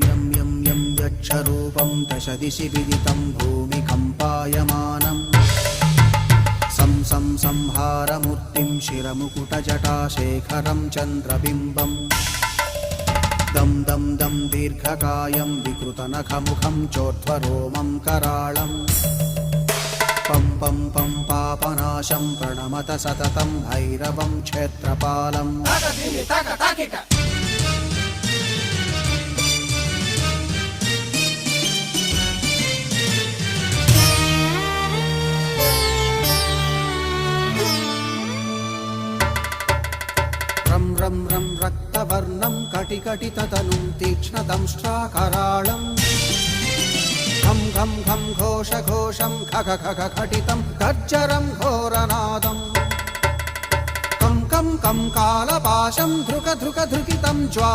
यं यं यं यक्षरूपं दशदिशि विदितं भूमिकम्पायमानम् सं संहारमूर्तिं शिरमुकुटजटाशेखरं चन्द्रबिम्बम् दं दं दं दीर्घकायं विकृतनखमुखं चोर्ध्वरोमं कराळम् पं पं पं पापनाशं प्रणमत सततं भैरवं क्षेत्रपालम् रं रं रं रक्तवर्णं कटिकटिततनुं तीक्ष्णदंष्ट्राकराळम् घं घं घं घोषघोषं खग खग खटितं गर्जरं घोरनादम् कं कं कं कालपाशं धृक धृक धृकितं ज्वा